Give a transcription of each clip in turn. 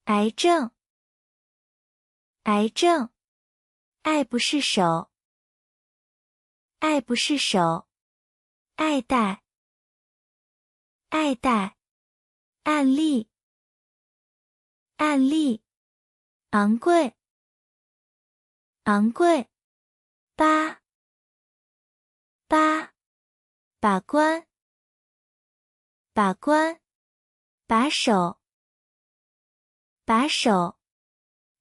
癌症，癌症，爱不释手，爱不释手，爱戴，爱戴，案例，案例，昂贵，昂贵，把，把，把关，把关，把手，把手，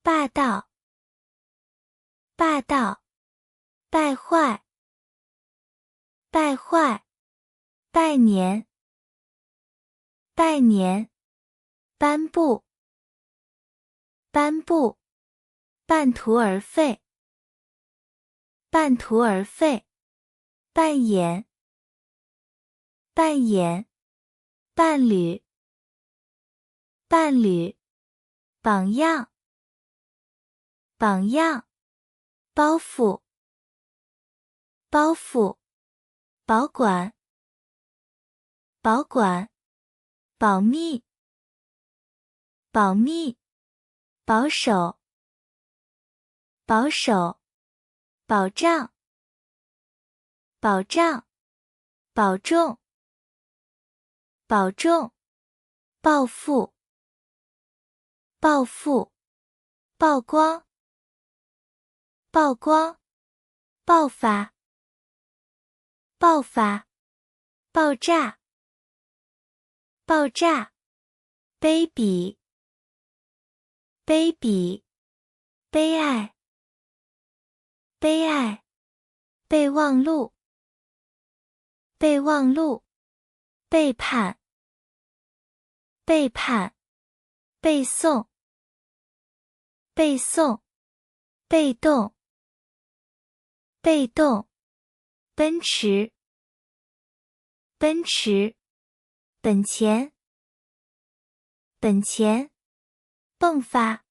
霸道，霸道，败坏，败坏，拜年，拜年，颁布，颁布，半途而废，半途而废，扮演，扮演，伴侣，伴侣，榜样，榜样，包袱，包袱，保管，保管，保密，保密，保守，保守，保障，保障，保重，保重，报复，报复，曝光，曝光，爆发，爆发，爆炸，爆炸，卑鄙，卑鄙，悲哀，悲哀，备忘录，备忘录，背叛，背叛，背诵，背诵，被动，被动，奔驰，奔驰，本钱，本钱，迸发，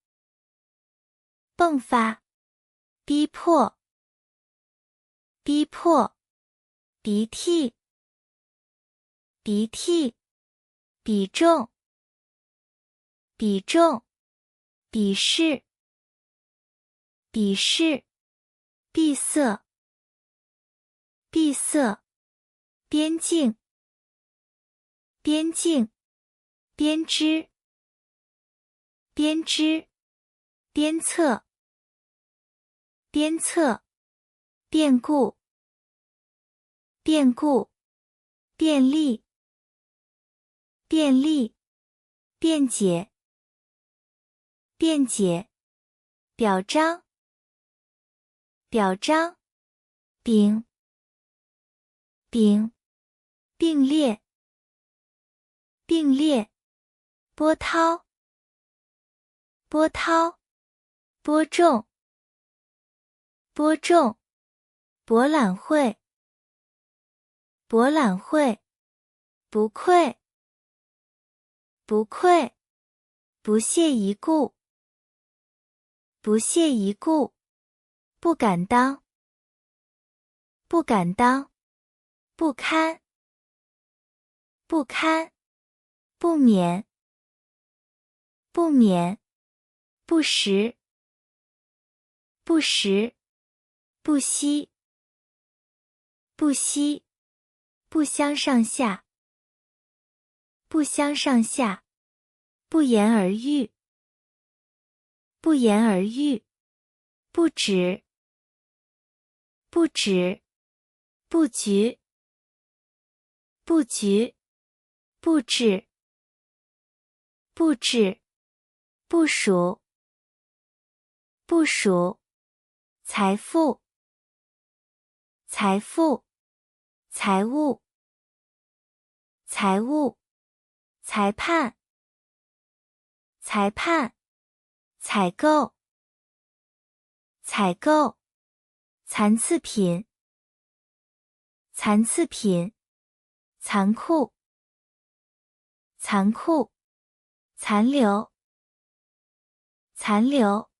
迸发，逼迫，逼迫，鼻涕，鼻涕，比重，比重，鄙视，鄙视，闭塞，闭塞，边境，边境，编织，编织，鞭策，鞭策，变故，变故，便利，便利，辩解，辩解，表彰，表彰，丙，丙，并列，并列，波涛，波涛，播种，播种，博览会，博览会，不愧，不愧，不屑一顾，不屑一顾，不敢当，不敢当，不堪，不堪，不免，不免，不时，不时，不惜，不惜，不相上下，不相上下，不言而喻，不言而喻，不止，不止，布局，布局，布置，布置，部署，部署，财富，财富，财务，财务，裁判，裁判，采购，采购，残次品，残次品，残酷，残酷，残留，残留，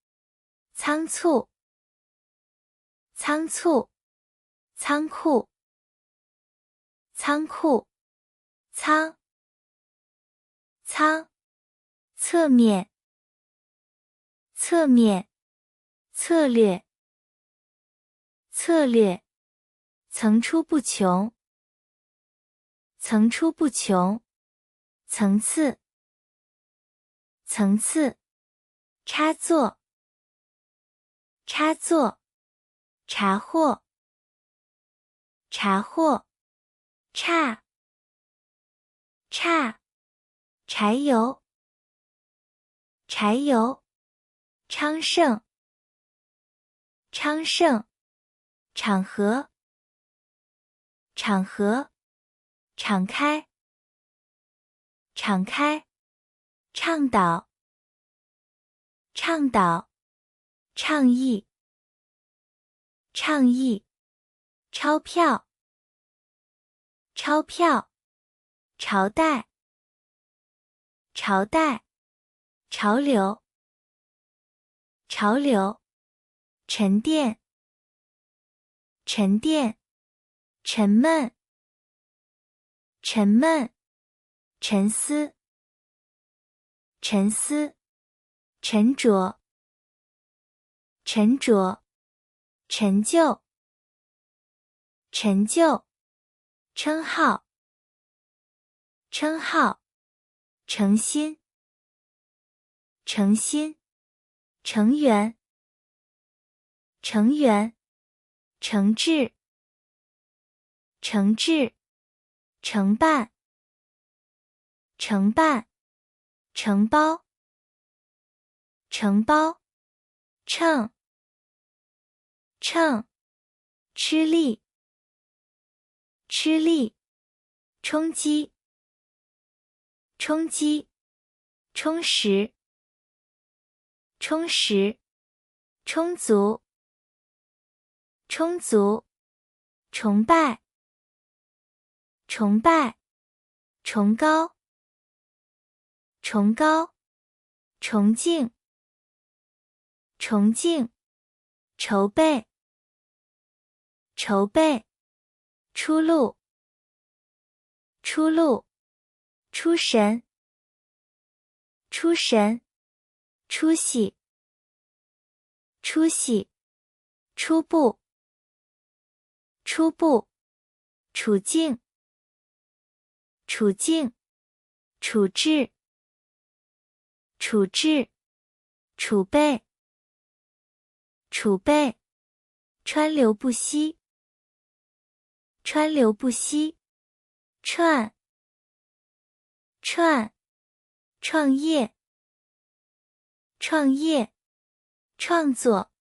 仓促，仓促，仓库，仓库，仓，仓，侧面，侧面，策略，策略，层出不穷，层出不穷，层次，层次，插座，插座，查获，查获，差，差，柴油，柴油，昌盛，昌盛，场合，场合，敞开，敞开，倡导，倡导，倡议，倡议，钞票，钞票，朝代，朝代，潮流，潮流，沉淀，沉淀，沉闷，沉闷，沉思，沉思，沉着，沉着，陈旧，陈旧，称号，称号，诚心，诚心，成员，成员，诚挚，诚挚，承办，承办，承包，承包，秤，秤，吃力，吃力，冲击，冲击，充实，充实，充足，充足，崇拜，崇拜，崇高，崇高，崇敬，崇敬，筹备，筹备，出路，出路，出神，出神，出息，出息，初步，初步，处境，处境，处置，处置，储备，储备，川流不息，川流不息，串，串，创业，创业，创作，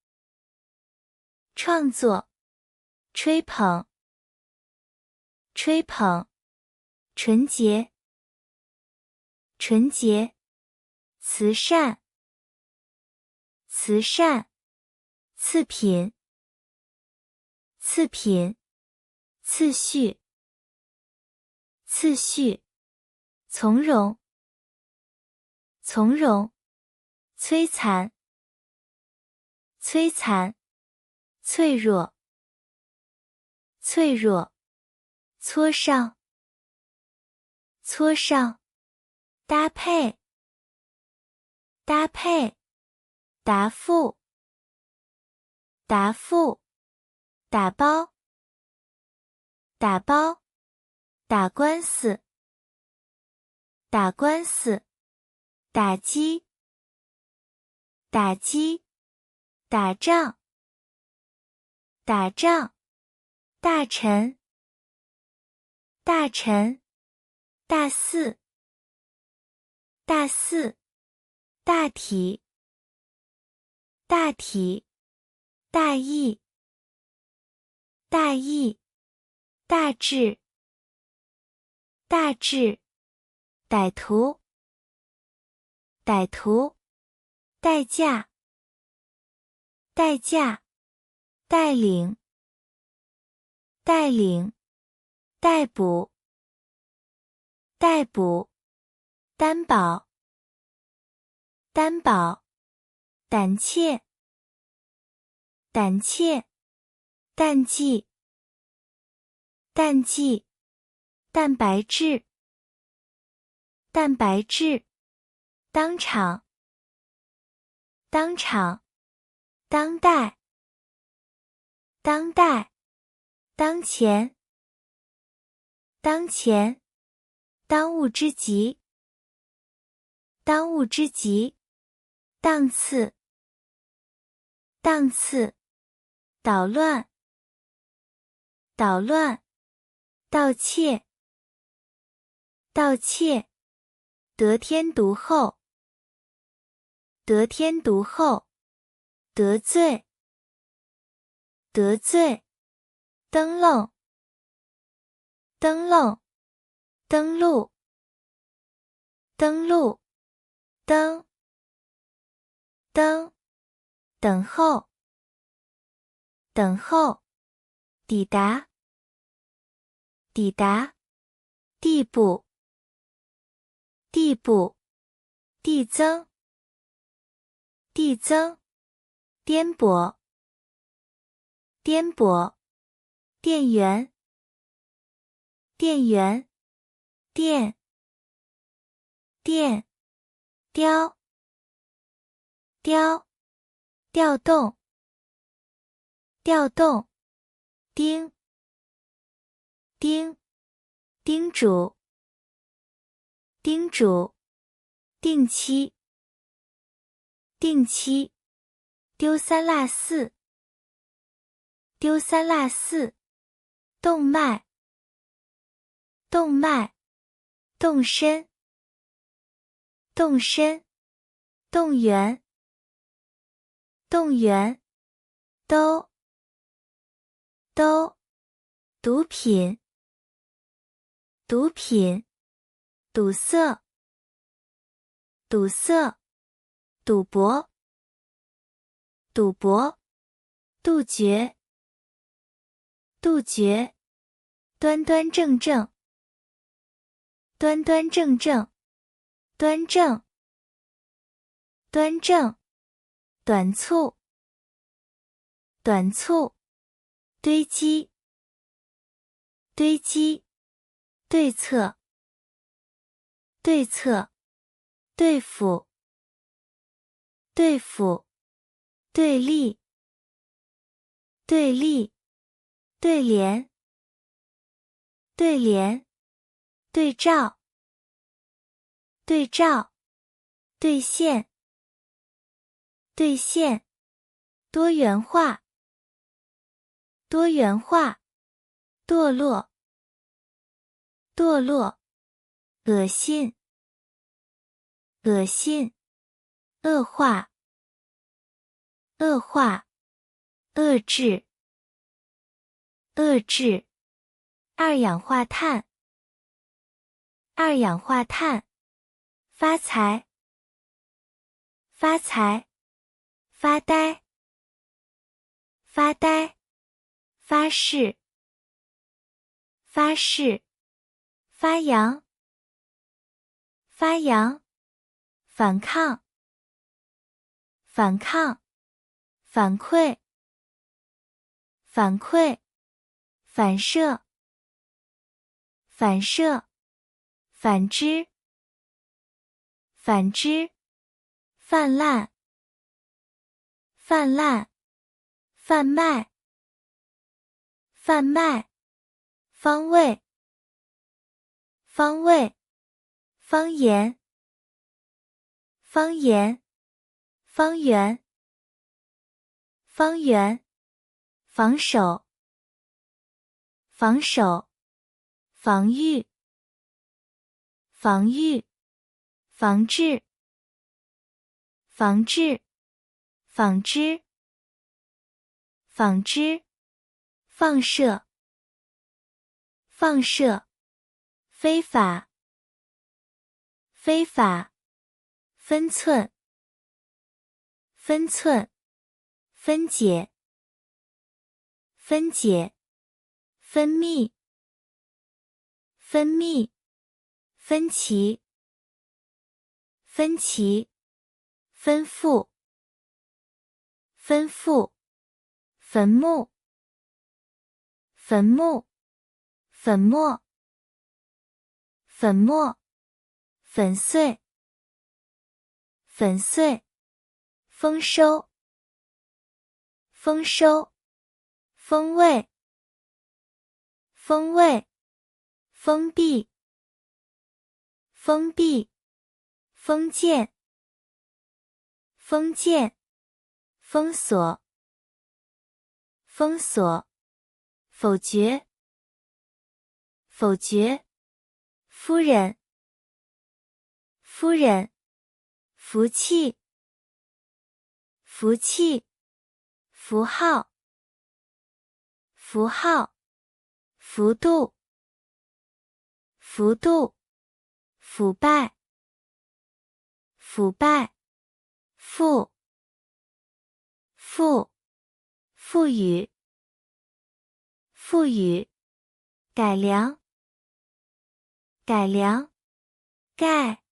创作，吹捧，吹捧，纯洁，纯洁，慈善，慈善，次品，次品，次序，次序，从容，从容，摧残，摧残，脆弱，脆弱，磋商，磋商，搭配，搭配，答复，答复，打包，打包，打官司，打官司，打击，打击，打仗，打仗，大臣，大臣，大四，大四，大体，大体，大意，大意，大致，大致，歹徒，歹徒，代价，代价，带领，带领，逮捕，逮捕，担保，担保，胆怯，胆怯，淡季，淡季，蛋白质，蛋白质，当场，当场，当代，当代，当前，当前，当务之急，当务之急，档次，档次，捣乱，捣乱，盗窃，盗窃，得天独厚，得天独厚，得罪，得罪，登愣，登愣，登录，登录，登，登，等候，等候，抵达，抵达，地步，地步，递增，递增，颠簸，颠簸，电源，电源，电，电，雕，雕，调动，调动，叮，叮，叮嘱，叮嘱，定期，定期，丢三落四，丢三落四，动脉，动脉，动身，动身，动员，动员，都，都，毒品，毒品，堵塞，堵塞，赌博，赌博，杜绝，杜绝，端端正正，端端正正，端正，端正，短促，短促，堆积，堆积，对策，对策，对付，对付，对立，对立，对联，对联，对照，对照，兑现，兑现，多元化，多元化，堕落，堕落，恶心，恶心，恶化，恶化，遏制，遏制，二氧化碳，二氧化碳，发财，发财，发呆，发呆，发誓，发誓，发扬，发扬，反抗，反抗，反馈，反馈，反射，反射，反之，反之，泛滥，泛滥，贩卖，贩卖，方位，方位，方言，方言，方圆，方圆，防守，防守，防御，防御，防治，防治，纺织，纺织，放射，放射，非法，非法，分寸，分寸，分解，分解，分泌，分泌，分歧，分歧，吩咐，吩咐，坟墓，坟墓，粉末，粉末，粉碎，粉碎，丰收，丰收，风味，风味，封闭，封闭，封建，封建，封锁，封锁，否决，否决，夫人，夫人，福气，福气，符号，符号，幅度，幅度，腐败，腐败，富，富，富裕，富裕，改良，改良，盖，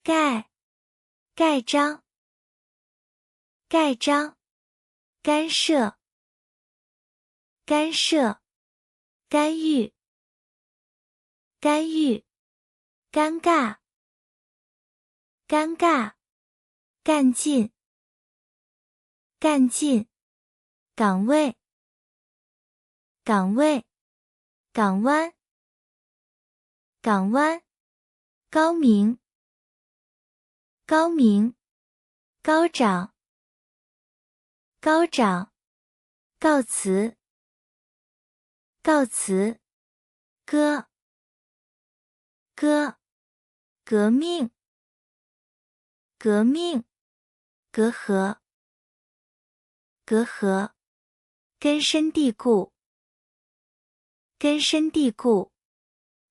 盖，盖章，盖章，干涉，干涉，干预，干预，尴尬，尴尬，干劲，干劲，岗位，岗位，港湾，港湾，高明，高明，高涨，高涨，告辞，告辞，歌，歌，革命，革命，隔阂，隔阂，根深蒂固，根深蒂固，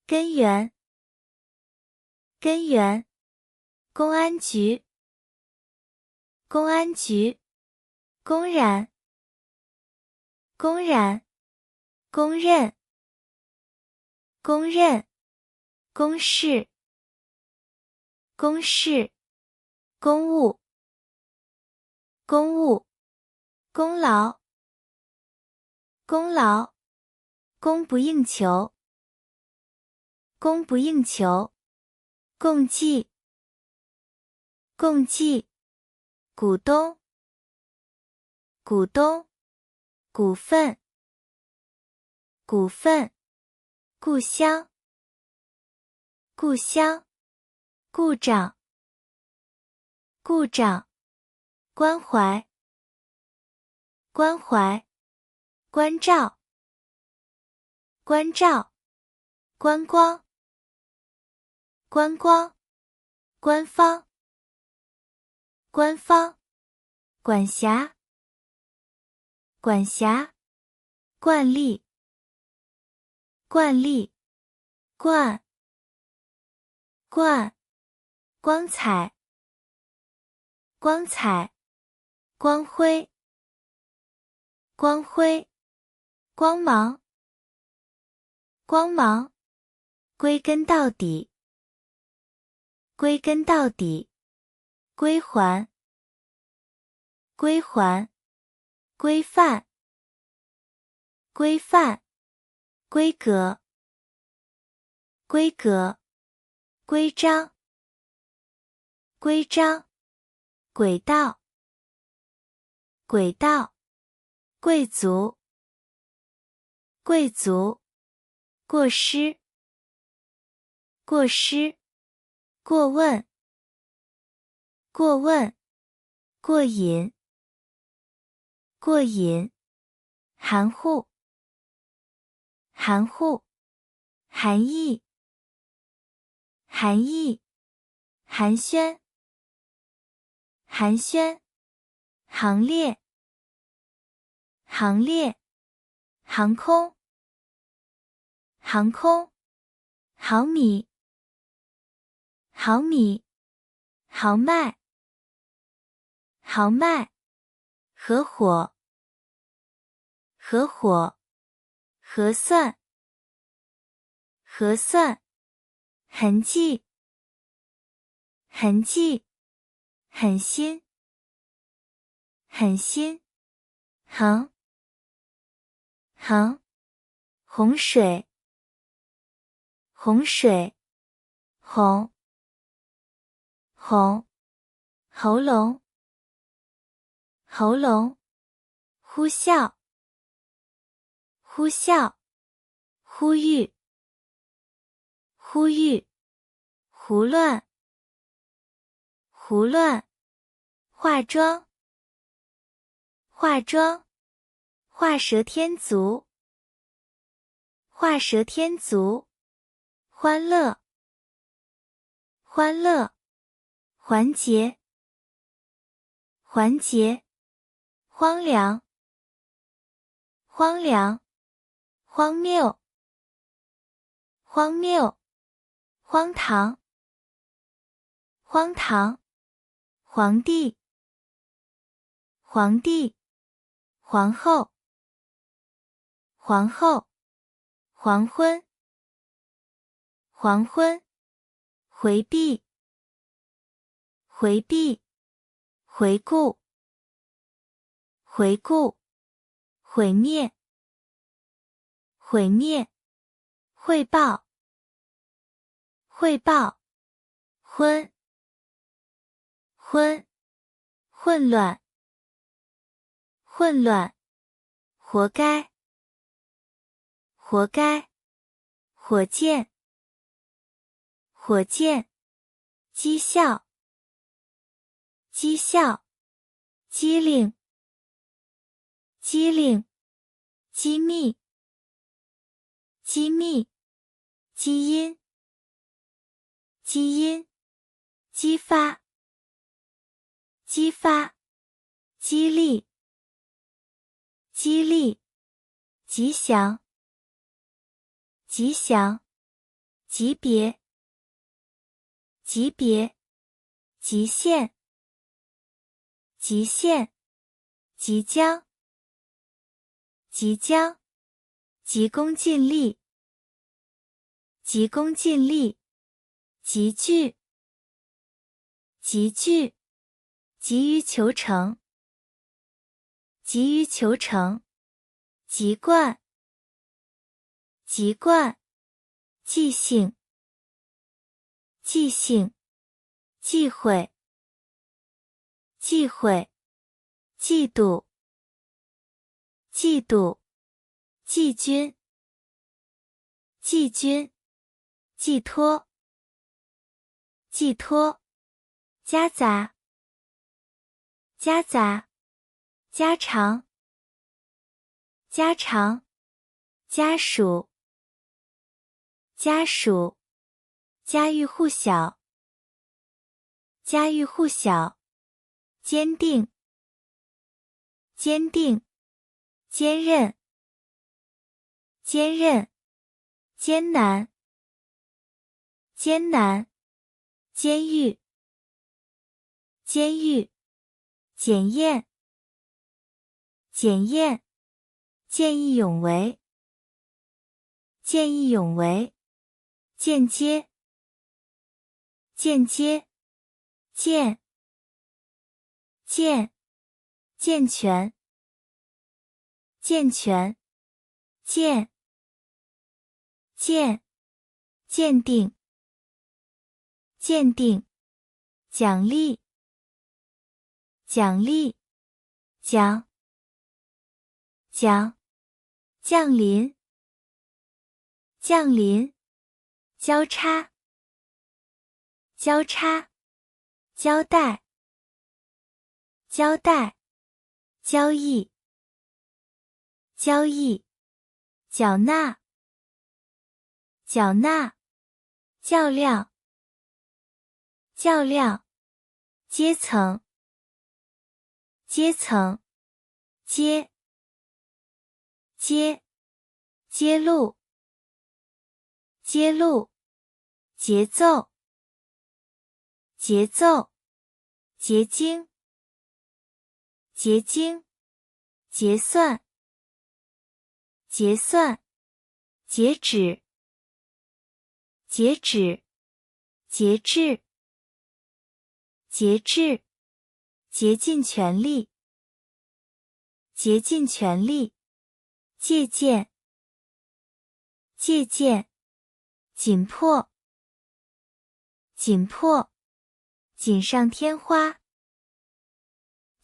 根源，根源，公安局，公安局，公然，公然，公认，公认，公示，公示，公务，公务，功劳，功劳，供不应求，供不应求，共济，共济，股东，股东，股份，股份，故乡，故乡，故障，故障，关怀，关怀，关照，关照，观光，观光，官方，官方，管辖，管辖，惯例，惯例，惯，惯，光彩，光彩，光辉，光辉，光芒，光芒，归根到底，归根到底，归还，归还，规范，规范，规格，规格，规章，规章，轨道，轨道，贵族，贵族，过失，过失，过问，过问，过瘾，过瘾，含糊，含糊，含义，含义，寒暄，寒暄，行列，行列，航空，航空，毫米，毫米，豪迈，豪迈，合伙，合伙，核算，核算，痕迹，痕迹，狠心，狠心，横，横，洪水，洪水，红，红，喉咙，喉咙，呼啸，呼啸，呼吁，呼吁，胡乱，胡乱，化妆，化妆，画蛇添足，画蛇添足，欢乐，欢乐，环节，环节，荒凉，荒凉，荒谬，荒谬，荒唐，荒唐，皇帝，皇帝，皇后，皇后，黄昏，黄昏，回避，回避，回顾，回顾，毁灭，毁灭，汇报，汇报，昏，昏，混乱，混乱，活该，活该，火箭，火箭，讥笑，讥笑，机灵，机灵，机密，机密，基因，基因，激发，激发，激励，激励，吉祥，吉祥，级别，级别，极限，极限，即将，即将，急功近利，急功近利，急剧，急剧，急于求成，急于求成，籍贯，籍贯，记性，记性，忌讳，忌讳，嫉妒，嫉妒，季军，季军，寄托，寄托，夹杂，夹杂，家常，家常，家属，家属，家喻户晓，家喻户晓，坚定，坚定，坚韧，坚韧，艰难，艰难，监狱，监狱，检验，检验，见义勇为，见义勇为，间接，间接，健，健，健全，健全，健，健，鉴定，鉴定，奖励，奖励，奖，奖，降临，降临，交叉，交叉，交代，交代，交易，交易，缴纳，缴纳，较量，较量，阶层，阶层，揭，揭，揭露，揭露，节奏，节奏，结晶，结晶，结算，结算，截止，截止，节制，节制，竭尽全力，竭尽全力，借鉴，借鉴，紧迫，紧迫，锦上添花，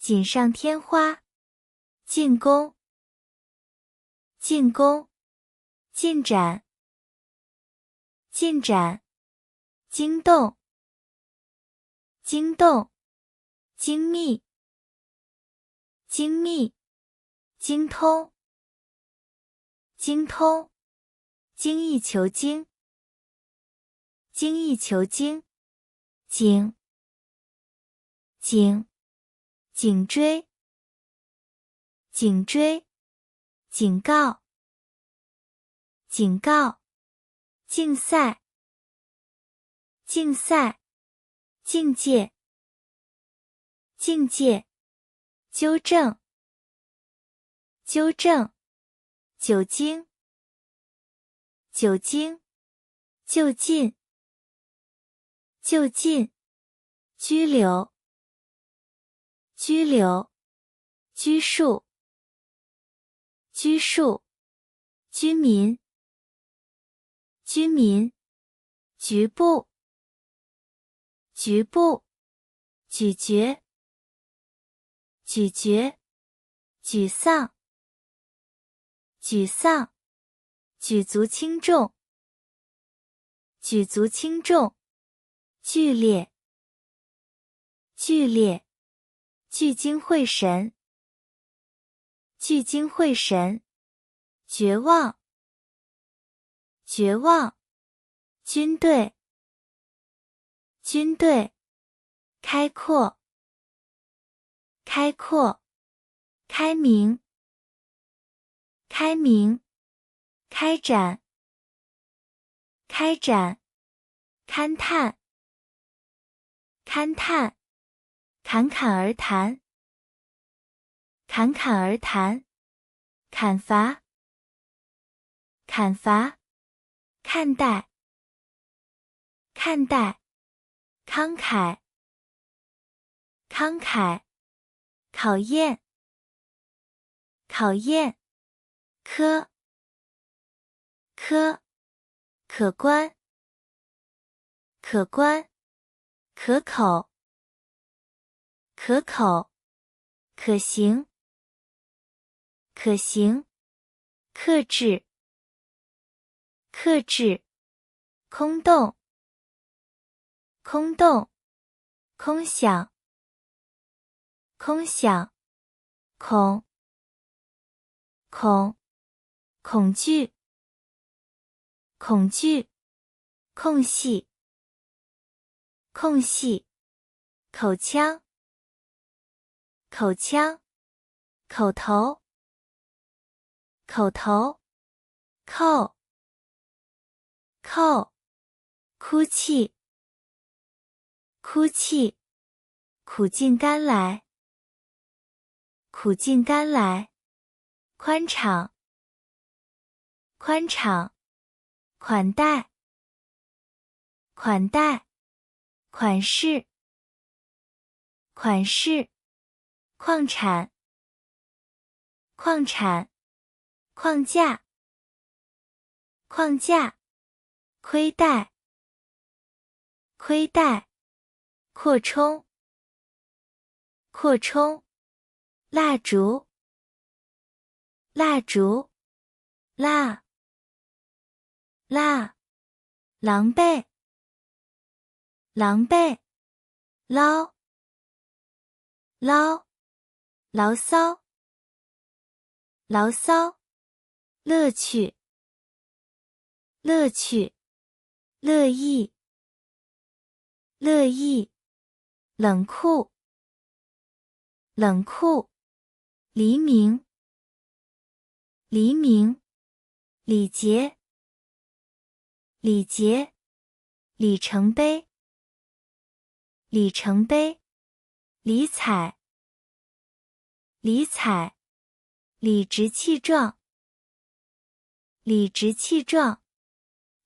锦上添花，进攻，进攻，进展，进展，惊动，惊动，精密，精密，精通，精通，精益求精，精益求精，颈，颈，颈椎，颈椎，警告，警告，竞赛，竞赛，境界，境界，纠正，纠正，酒精，酒精，就近，就近，拘留，拘留，拘束，拘束，居民，居民，局部，局部，咀嚼，咀嚼，沮丧，沮丧，举足轻重，举足轻重，剧烈，剧烈，聚精会神，聚精会神，绝望，绝望，军队，军队，开阔，开阔，开明，开明，开展，开展，勘探，勘探，侃侃而谈，侃侃而谈，砍伐，砍伐，看待，看待，慷慨，慷慨，考验，考验，科，科，可观，可观，可口，可口，可行，可行，克制，克制，空洞，空洞，空想，空想，恐，恐，恐惧，恐惧，空隙，空隙，口腔，口腔，口头，口头，扣，扣，哭泣，哭泣，苦尽甘来，苦尽甘来，宽敞，宽敞，款待，款待，款式，款式，矿产，矿产，框架，框架，亏待，亏待，扩充，扩充，蜡烛，蜡烛，蜡，蜡，狼狈，狼狈，捞，捞，牢骚，牢骚，乐趣，乐趣，乐意，乐意，冷酷，冷酷，黎明，黎明，礼节，礼节，里程碑，里程碑，理睬，理睬，理直气壮，理直气壮，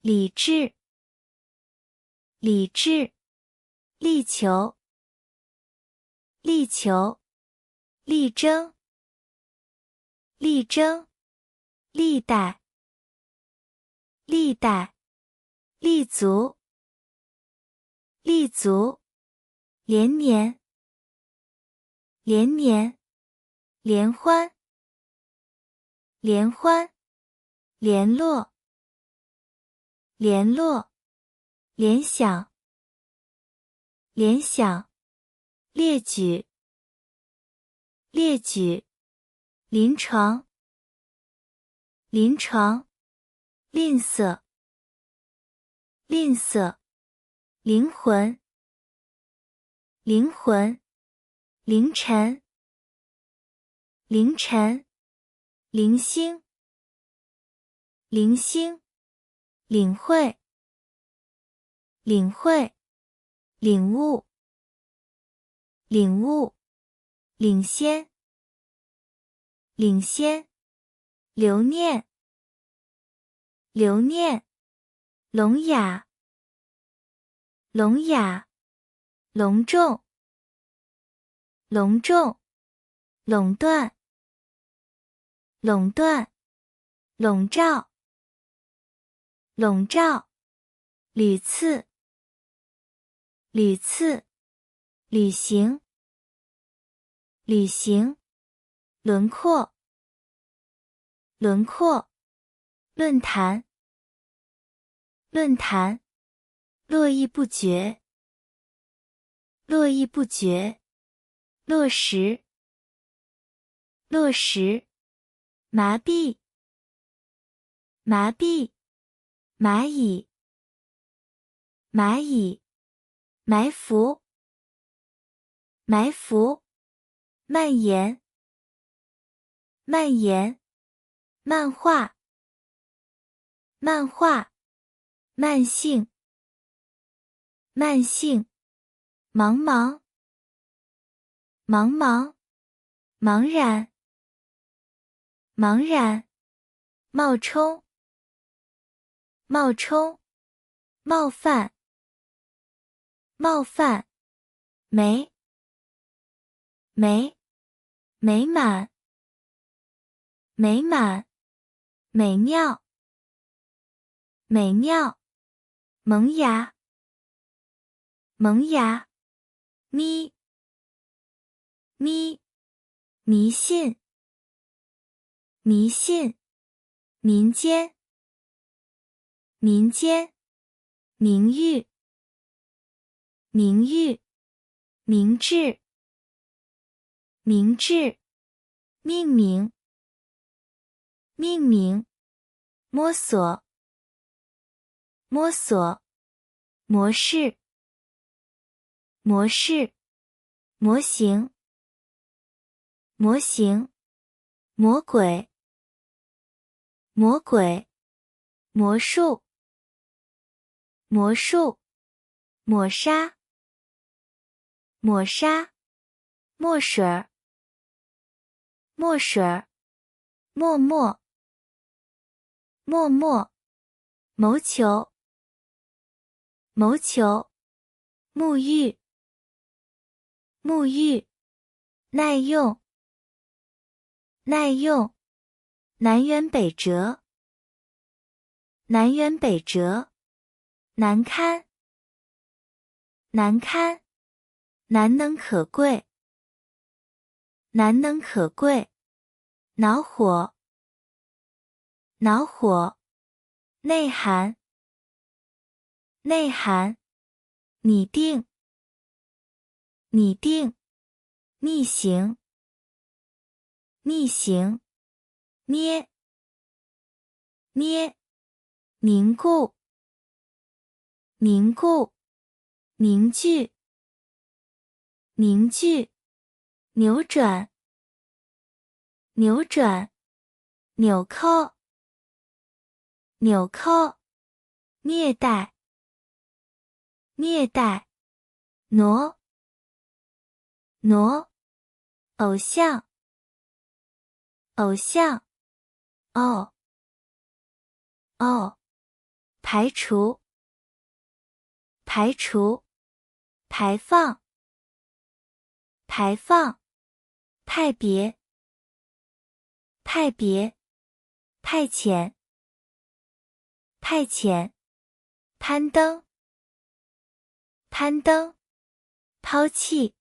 理智，理智，力求，力求，力争，力争，历代，历代，立足，立足，连年，连年，联欢，联欢，联络，联络，联想，联想，列举，列举，临床，临床，吝啬，吝啬，灵魂，灵魂，凌晨，凌晨，零星，零星，领会，领会，领悟，领悟，领先，领先，留念，留念，聋哑，聋哑，隆重，隆重，垄断，垄断，笼罩，笼罩，屡次，屡次，旅行，旅行，轮廓，轮廓，论坛，论坛，络绎不绝，络绎不绝，落实，落实，麻痹，麻痹，蚂蚁，蚂蚁，埋伏，埋伏，蔓延，蔓延，漫画，漫画，慢性，慢性，茫茫，茫茫，茫然，茫然，冒充，冒充，冒犯，冒犯，美，美，美满，美满，美妙，美妙，萌芽，萌芽，咪，咪，迷信，迷信，民间，民间，名誉，名誉，明智，明智，命名，命名，摸索，摸索，模式，模式，模型，模型，魔鬼，魔鬼，魔术，魔术，抹杀，抹杀，墨水儿，墨水儿，默默，默默，谋求，谋求，沐浴，沐浴，耐用，耐用，南辕北辙，南辕北辙，难堪，难堪，难能可贵，难能可贵，恼火，恼火，内涵，内涵，拟定，拟定，逆行，逆行，捏，捏，凝固，凝固，凝聚，凝聚，扭转，扭转，纽扣，纽扣，虐待，虐待，挪，挪，偶像，偶像，哦，哦，排除，排除，排放，排放，派别，派别，派遣，派遣，攀登，攀登，抛弃，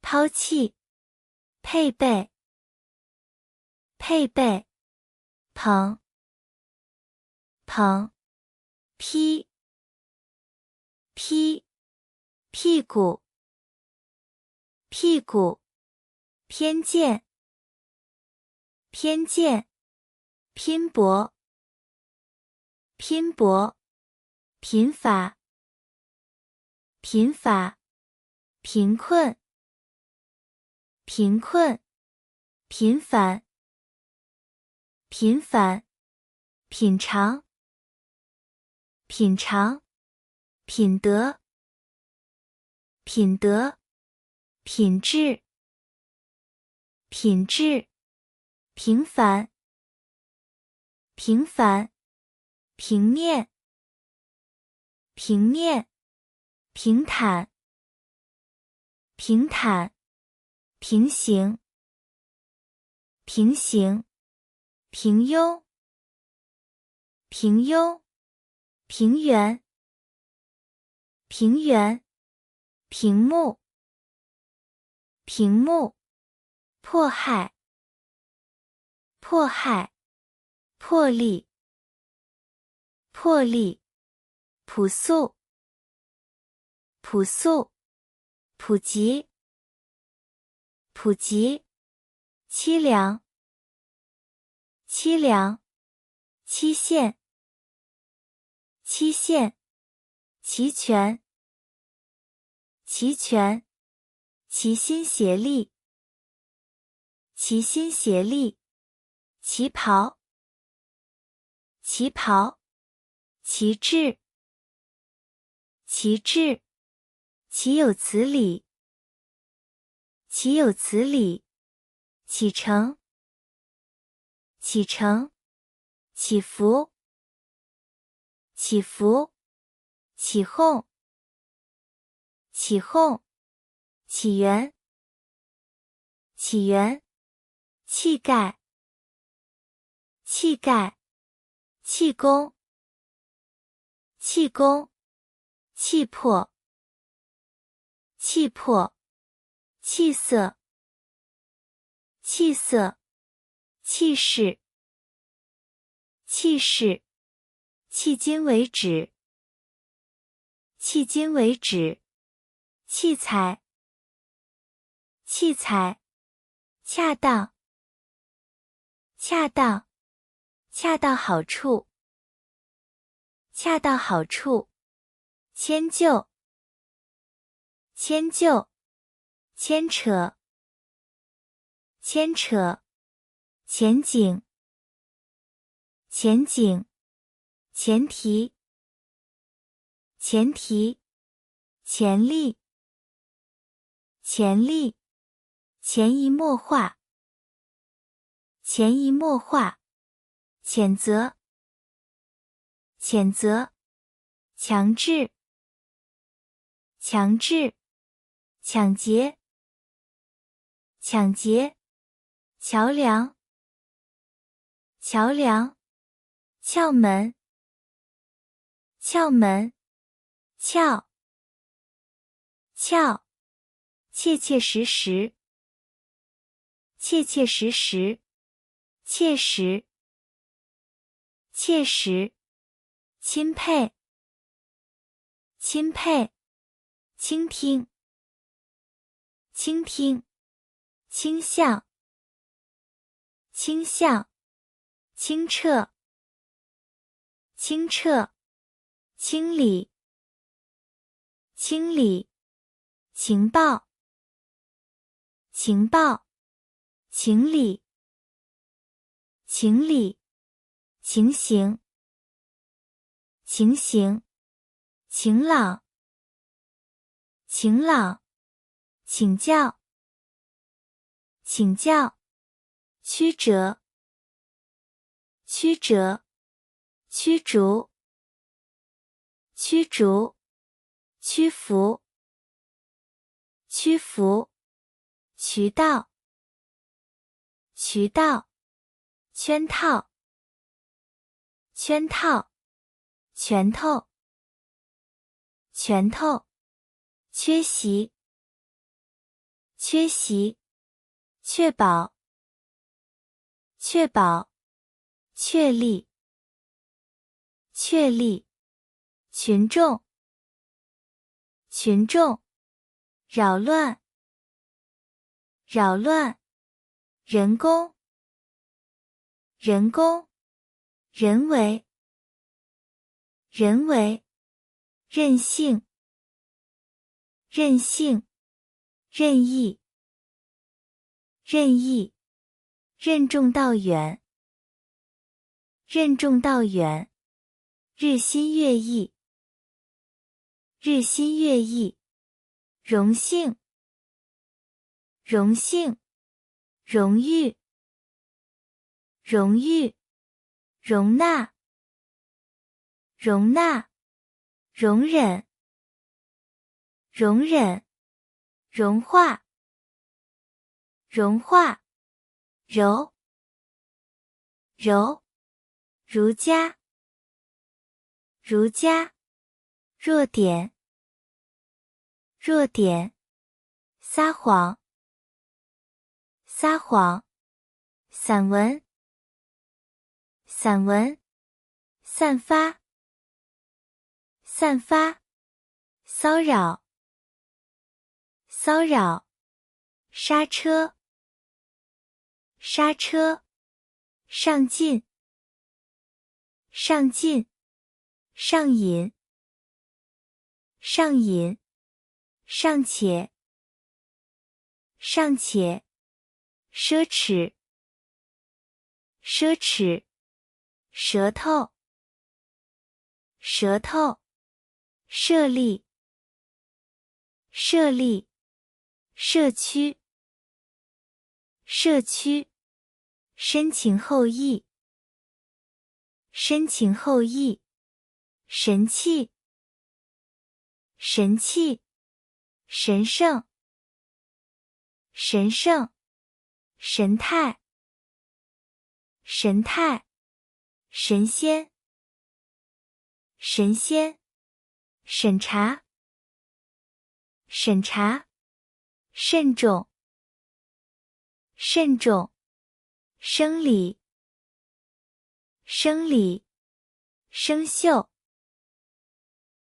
抛弃，配备，配备，捧，捧，劈，劈，屁股，屁股，偏见，偏见，拼搏，拼搏，贫乏，贫乏，贫困，贫困，频繁，频繁，品尝，品尝，品德，品德，品质，品质，平凡，平凡，平面，平面，平坦，平坦，平行，平行，平庸，平庸，平原，平原，屏幕，屏幕，迫害，迫害，魄力，魄力，朴素，朴素，普及，普及，凄凉，凄凉，期限，期限，齐全，齐全，齐心协力，齐心协力，旗袍，旗袍，旗帜，旗帜，岂有此理，岂有此理，启程，启程，起伏，起伏，起哄，起哄，起源，起源，气概，气概，气功，气功，气魄，气魄，气色，气色，气势，气势，迄今为止，迄今为止，器材，器材，恰当，恰当，恰到好处，恰到好处，迁就，迁就，牵扯，牵扯，前景，前景，前提，前提，潜力，潜力，潜移默化，潜移默化，谴责，谴责，强制，强制，抢劫，抢劫，桥梁，桥梁，窍门，窍门，窍，窍，切切实实，切切实实，切实，切实，钦佩，钦佩，倾听，倾听，倾向，倾向，清澈，清澈，清理，清理，情报，情报，情理，情理，情形，情形，晴朗，晴朗，请教，请教，曲折，曲折，驱逐，驱逐，屈服，屈服，渠道，渠道，圈套，圈套，拳头，拳头，缺席，缺席，确保，确保，确立，确立，群众，群众，扰乱，扰乱，人工，人工，人为，人为，任性，任性，任意，任意，任重道远，任重道远，日新月异，日新月异，荣幸，荣幸，荣誉，荣誉，容纳，容纳，容忍，容忍，融化，融化，柔，柔，儒家，儒家，弱点，弱点，撒谎，撒谎，散文，散文，散发，散发，骚扰，骚扰，刹车，刹车，上进，上进，上瘾，上瘾，尚且，尚且，奢侈，奢侈，舌头，舌头，设立，设立，社区，社区，深情厚谊，深情厚谊，神器，神器，神圣，神圣，神态，神态，神仙，神仙，审查，审查，慎重，慎重，生理，生理，生锈，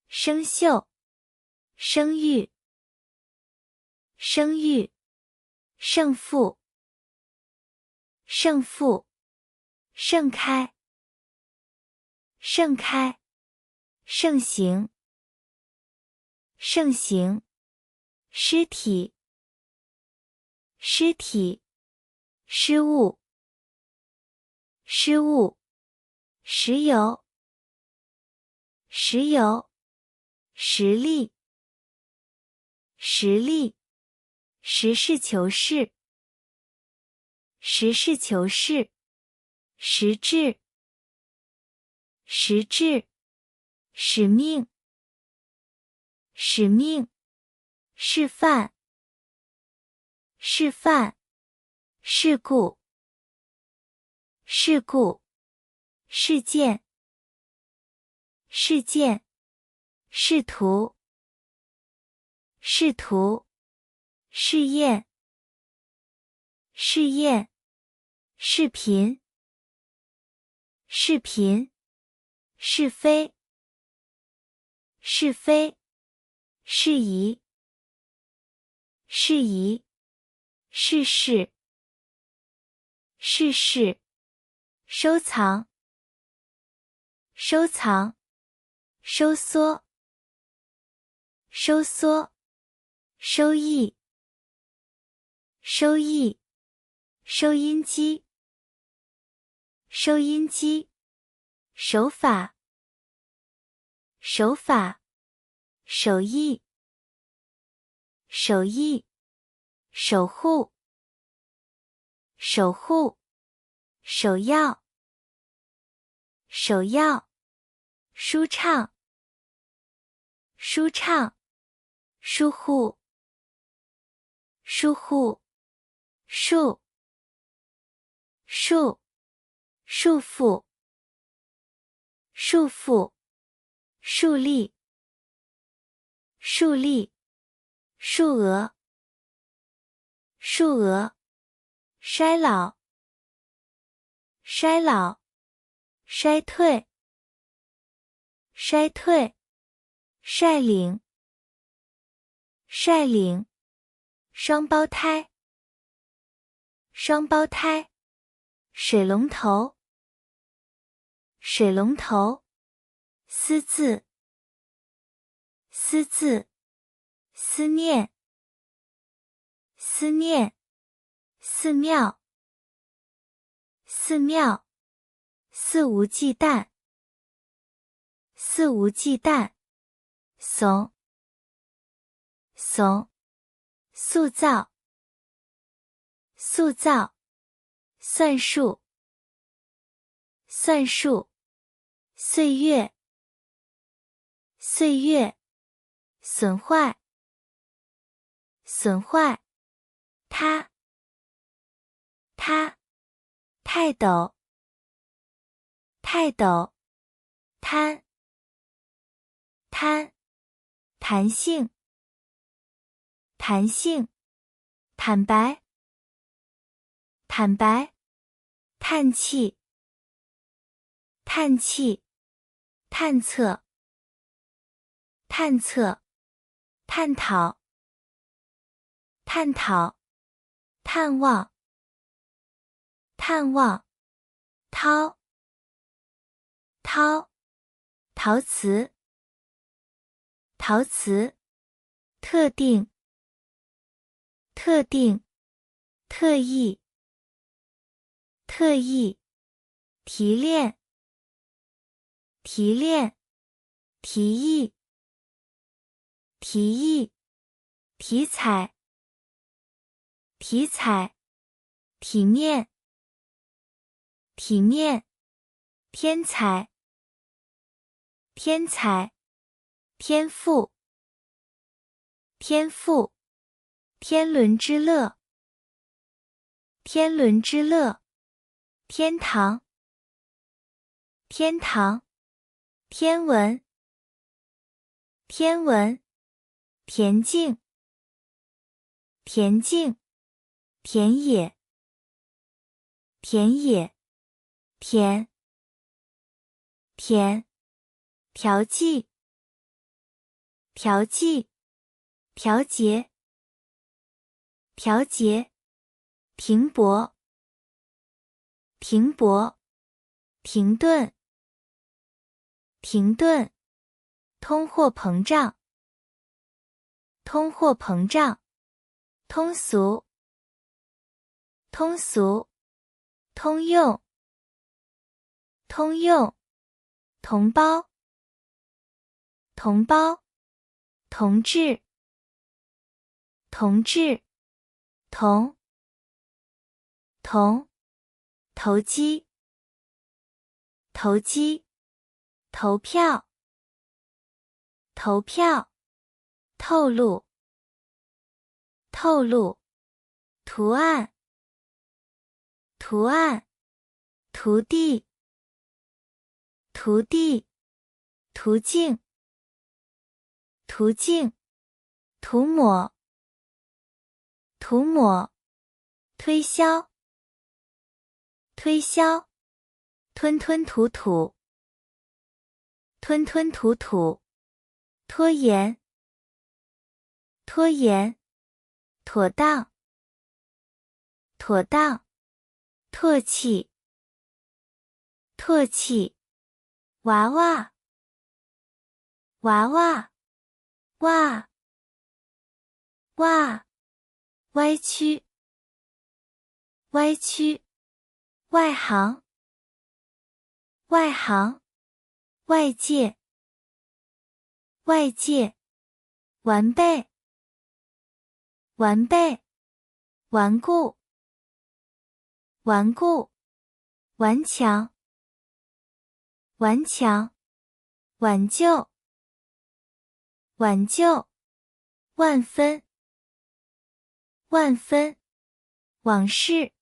生锈，生育，生育，胜负，胜负，盛开，盛开，盛行，盛行，尸体，尸体，失误，失误，石油，石油，实力，实力，实事求是，实事求是，实质，实质，使命，使命，示范，示范，事故，事故，事件，事件，试图，试图，试验，试验，视频，视频，是非，是非，适宜，适宜，试试，试试，收藏，收藏，收缩，收缩，收益，收益，收音机，收音机，手法，手法，手艺，手艺，守护，守护，首要，首要，舒畅，舒畅，疏忽，疏忽，束，束，束缚，束缚，树立，树立，数额，数额，衰老，衰老，衰退，衰退，率领，率领，双胞胎，双胞胎，水龙头，水龙头，思字，思字，思念，思念，寺庙，寺庙，肆无忌惮，肆无忌惮，怂，怂，塑造，塑造，算术，算术，岁月，岁月，损坏，损坏，他，他，泰斗，泰斗，贪，贪，弹性，弹性，坦白，坦白，叹气，叹气，探测，探测，探讨，探讨，探望，探望，掏，掏，陶瓷，陶瓷，特定，特定，特意，特意，提炼，提炼，提议，提议，体彩，体彩，体面，体面，天才，天才，天赋，天赋，天伦之乐，天伦之乐，天堂，天堂，天文，天文，田径，田径，田野，田野，田，田，调剂，调剂，调节，调节，停泊，停泊，停顿，停顿，通货膨胀，通货膨胀，通俗，通俗，通用，通用，同胞，同胞，同志，同志，同，同，投机，投机，投票，投票，透露，透露，图案，图案，徒弟，徒弟，途径，途径，涂抹，涂抹，推销，推销，吞吞吐吐，吞吞吐吐，拖延，拖延，妥当，妥当，唾弃，唾弃，娃娃，娃娃，哇，哇，歪曲，歪曲，外行，外行，外界，外界，完备，完备，顽固，顽固，顽强，顽强，挽救，挽救，万分，万分，往事，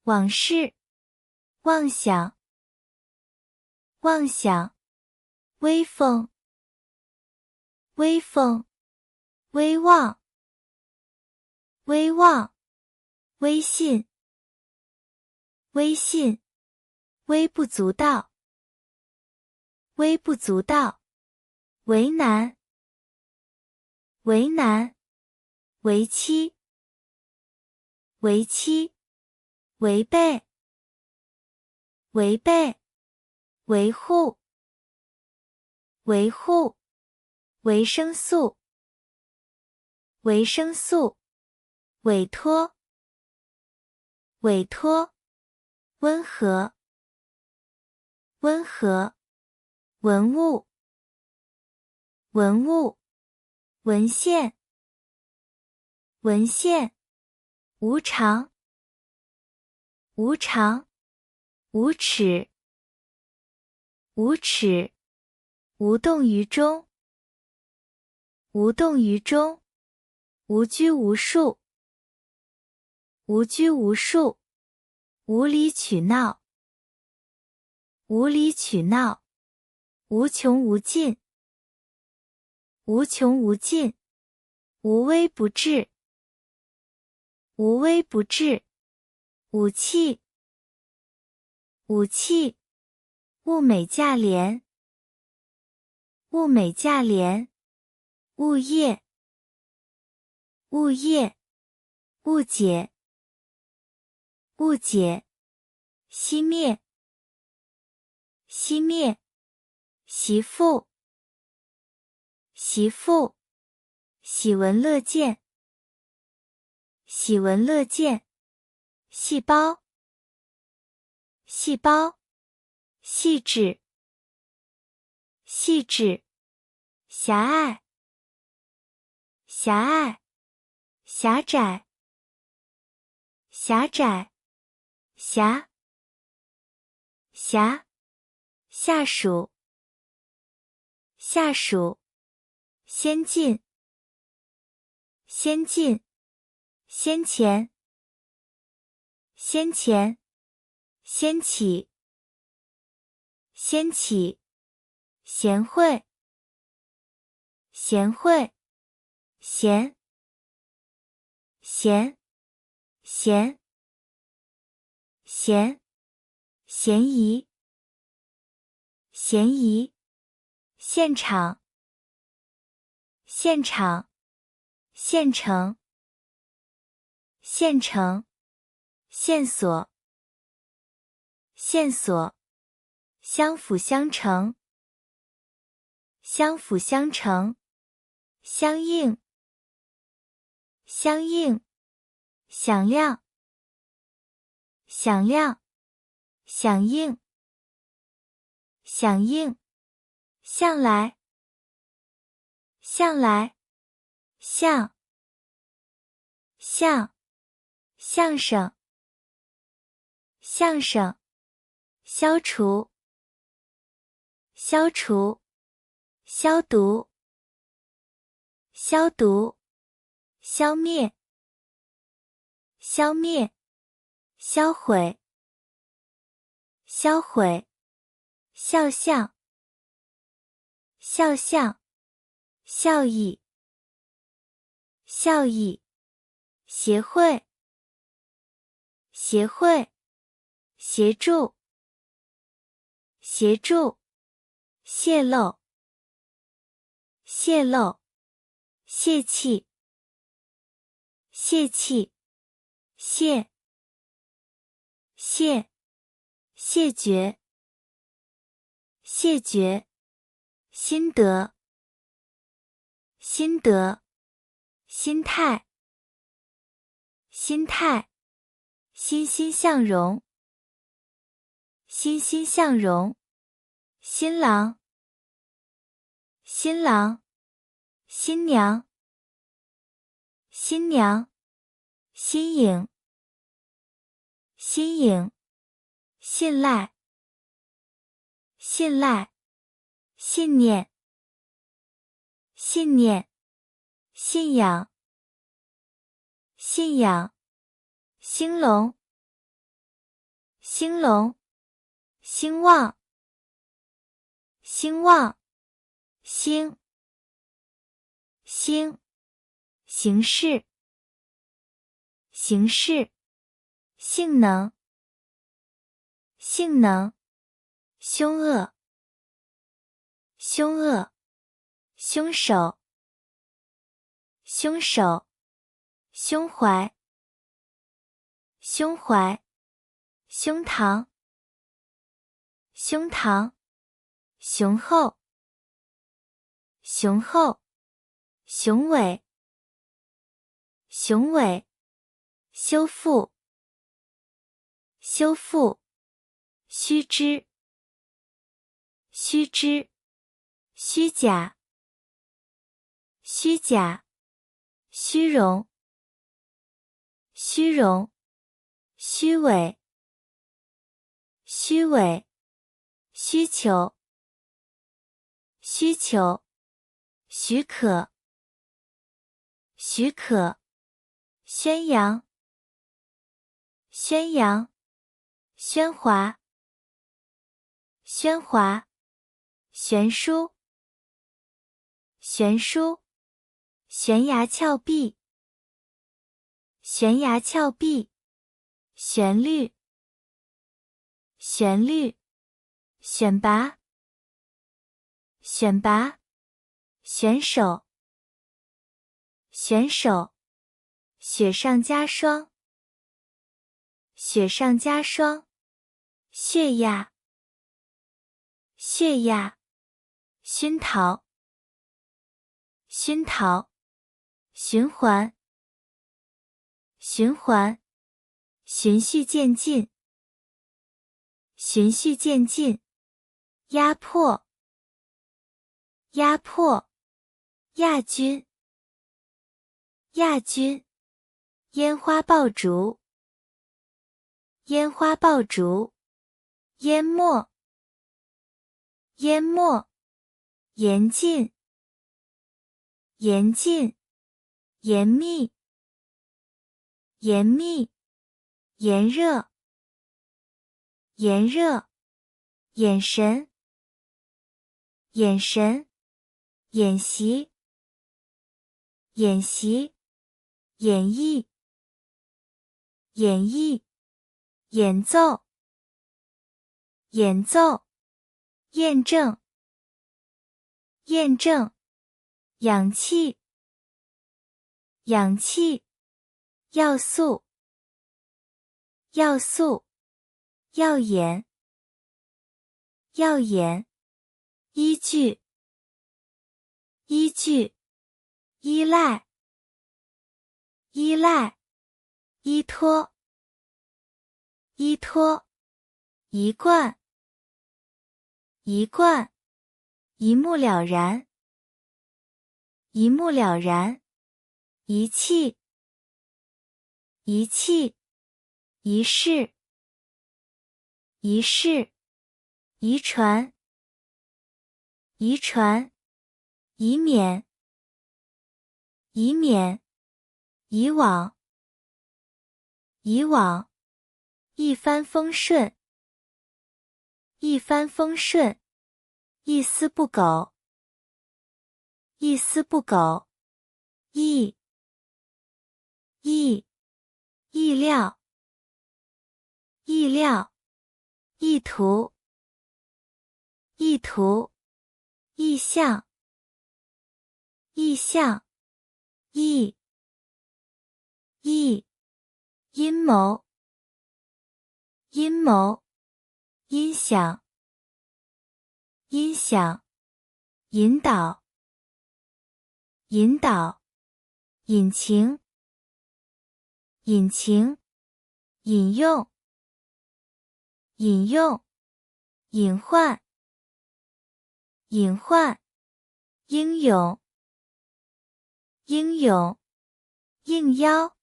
往事，妄想，妄想，威风，威风，威望，威望，微信，微信，微不足道，微不足道，为难，为难，为期，为期，违背，违背，维护，维护，维生素，维生素，委托，委托，温和，温和，文物，文物，文献，文献，无常，无常，无耻，无耻，无动于衷，无动于衷，无拘无束，无拘无束，无理取闹，无理取闹，无穷无尽，无穷无尽，无微不至，无微不至，武器，武器，物美价廉，物美价廉，物业，物业，误解，误解，熄灭，熄灭，媳妇，媳妇，喜闻乐见，喜闻乐见，细胞，细胞，细致，细致，狭隘，狭隘，狭窄，狭窄，狭，狭，下属，下属，先进，先进，先前，先前，掀起，掀起，贤惠，贤惠，贤，贤，贤，嫌，嫌疑，嫌疑，现场，现场，现成，现成，线索，线索，相辅相成，相辅相成，相应，相应，响亮，响亮，响应，响应，向来，向来，向，向，相声，相声，消除，消除，消毒，消毒，消灭，消灭，销毁，销毁，肖像，肖像，效益，效益，协会，协会，协助，协助，泄露，泄露，泄气，泄气，谢，谢，谢绝，谢绝，心得，心得，心态，心态，欣欣向荣，欣欣向荣，新郎，新郎，新娘，新娘，新颖，新颖，信赖，信赖，信念，信念，信仰，信仰，兴隆，兴隆，兴旺，兴旺，兴，兴，形式，形式，性能，性能，凶恶，凶恶，凶手，凶手，胸怀，胸怀，胸膛，胸膛，雄厚，雄厚，雄伟，雄伟，修复，修复，须知，须知，虚假，虚假，虚荣，虚荣，虚伪，虚伪，需求，需求，许可，许可，宣扬，宣扬，喧哗，喧哗，悬殊，悬殊，悬崖峭壁，悬崖峭壁，旋律，旋律，选拔，选拔，选手，选手，雪上加霜，雪上加霜，血压，血压，熏陶，熏陶，循环，循环，循序渐进，循序渐进，压迫，压迫，亚军，亚军，烟花爆竹，烟花爆竹，淹没，淹没，严禁，严禁，严密，严密，炎热，炎热，眼神，眼神，演习，演习，演绎，演绎，演奏，演奏，验证，验证，氧气，氧气，要素，要素，耀眼，耀眼，依据，依据，依赖，依赖，依托，依托，一贯，一贯，一目了然，一目了然，仪器，仪器，仪式，仪式，遗传，遗传，以免，以免，以往，以往，一帆风顺，一帆风顺，一丝不苟，一丝不苟，意，意，意料，意料，意图，意图，意向，意向，意，意，阴谋，阴谋，音响，音响，引导，引导，引擎，引擎，引用，引用，隐患，隐患，英勇，英勇，应邀，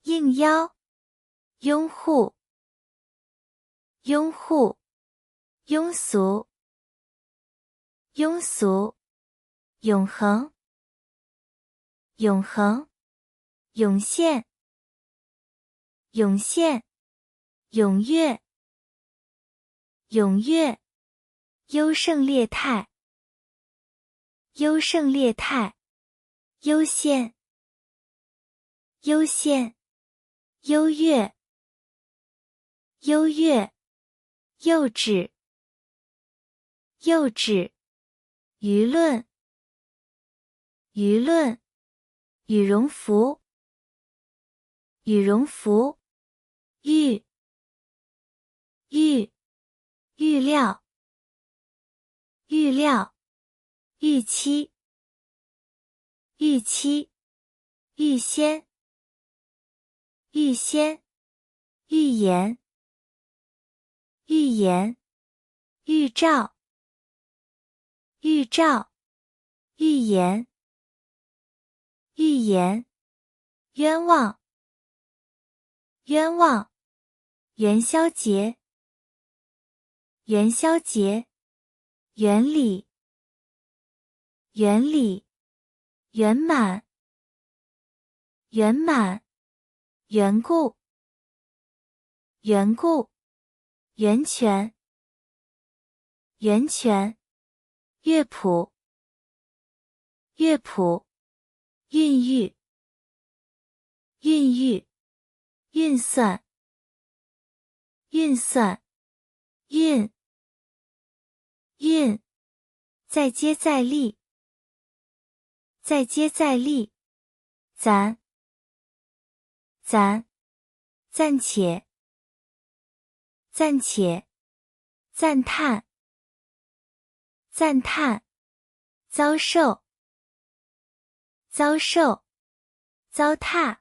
应邀，拥护，拥护，庸俗，庸俗，永恒，永恒，涌现，涌现，踊跃，踊跃，优胜劣汰，优胜劣汰，优先，优先，优越，优越，幼稚，幼稚，舆论，舆论，羽绒服，羽绒服，预，预，预料，预料，预期，预期，预先，预先，预言，预言，预兆，预兆，预言，预言，冤枉，冤枉，元宵节，元宵节，原理，原理，圆满，圆满，缘故，缘故，源泉，源泉，乐谱，乐谱，孕育，孕育，运算，运算，运，运，再接再厉，再接再厉，咱，咱，暂且，暂且，赞叹，赞叹，遭受，遭受，糟蹋，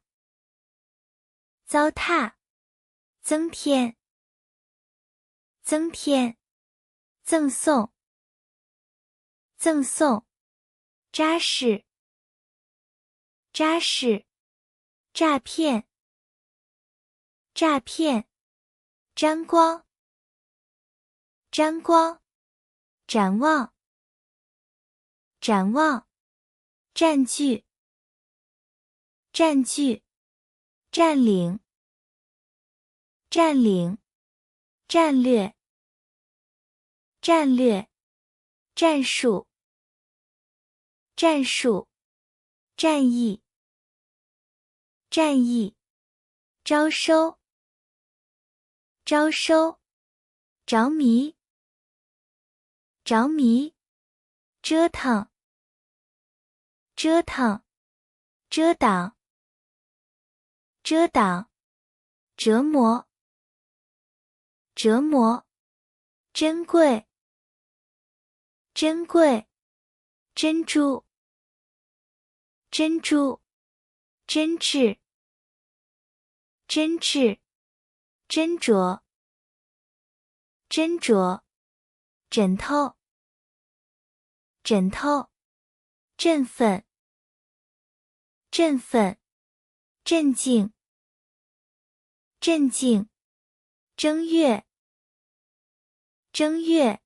糟蹋，增添，增添，赠送，赠送，扎实，扎实，诈骗，诈骗，沾光，沾光，展望，展望，占据，占据，占领，占领，战略，战略，战术，战术，战役，战役，招收，招收，着迷，着迷，折腾，折腾，遮挡，遮挡，折磨，折磨，珍贵，珍贵，珍珠，珍珠，真挚，真挚，斟酌，斟酌，枕头，枕头，振奋，振奋，镇静，镇静，正月，正月，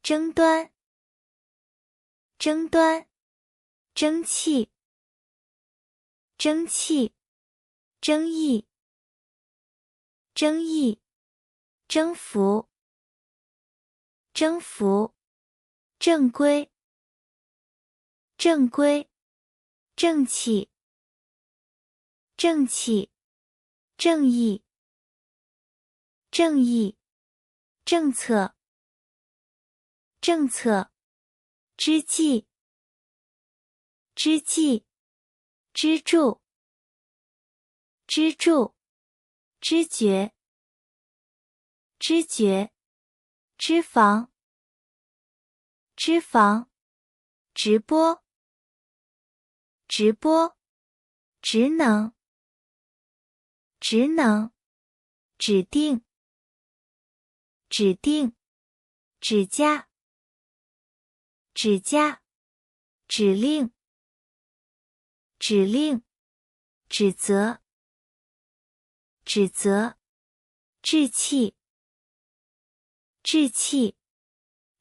争端，争端，争气，争气，争议，争议，征服，征服，正规，正规，正气，正气，正义，正义，政策，政策，之计，之计，支柱，支柱，知觉，知觉，脂肪，脂肪，直播，直播，职能，职能，指定，指定，指甲，指甲，指令，指令，指责，指责，志气，志气，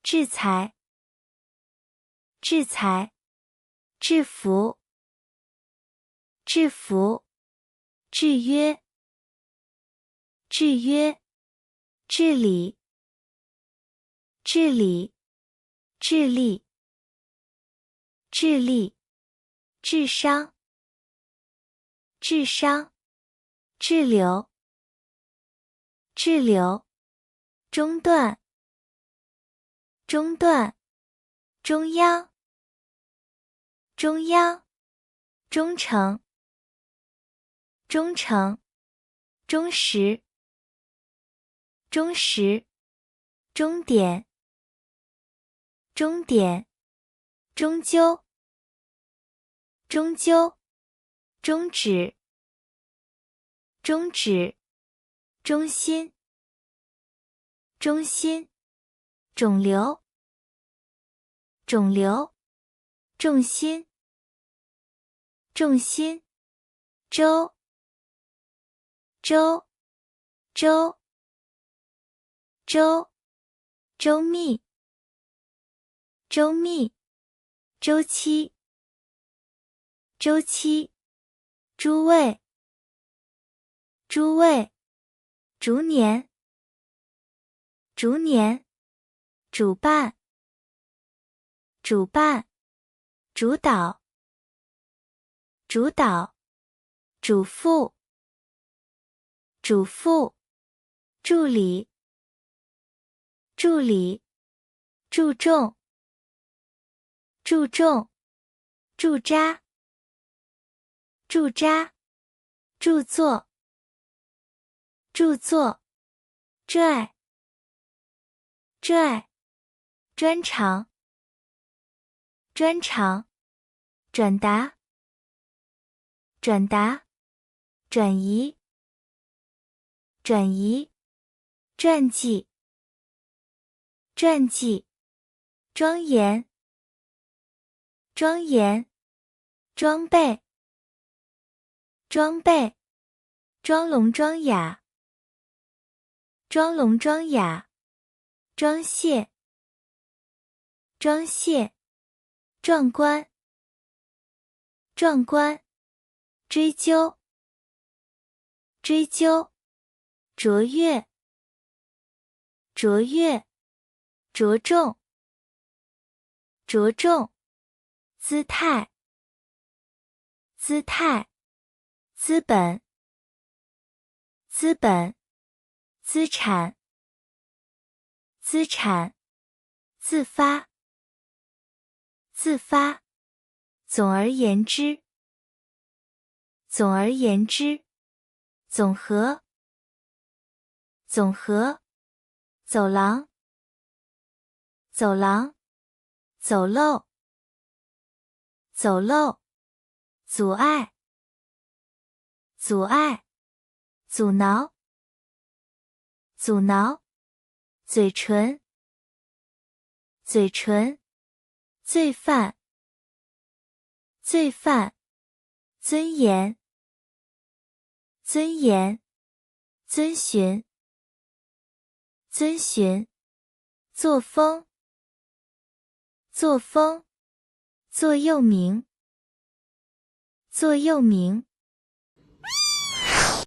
制裁，制裁，制服，制服，制约，制约，治理，治理，智力，智力，智商，智商，滞留，滞留，中断，中断，中央，中央，忠诚，忠诚，忠实，忠实，终点，终点，终究，终究，终止，终止，中心，中心，肿瘤，肿瘤，重心，重心，周，周，周，周，周密，周密，周期，周期，诸位，诸位，逐年，逐年，主办，主办，主导，主导，主妇，主妇，助理，助理，注重，注重，驻扎，驻扎，著作，著作，拽，拽，专长，专长，转达，转达，转移，转移，传记，传记，庄严，庄严，装备，装备，装聋装哑，装聋装哑，装卸，装卸，壮观，壮观，追究，追究，卓越，卓越，着重，着重，姿态，姿态，资本，资本，资产，资产，自发，自发，总而言之，总而言之，总和，总和，走廊，走廊，走漏，走漏，阻碍，阻碍，阻挠，阻挠，嘴唇，嘴唇，罪犯，罪犯，尊严，尊严，遵循，遵循，作风，作风，座右铭，座右铭，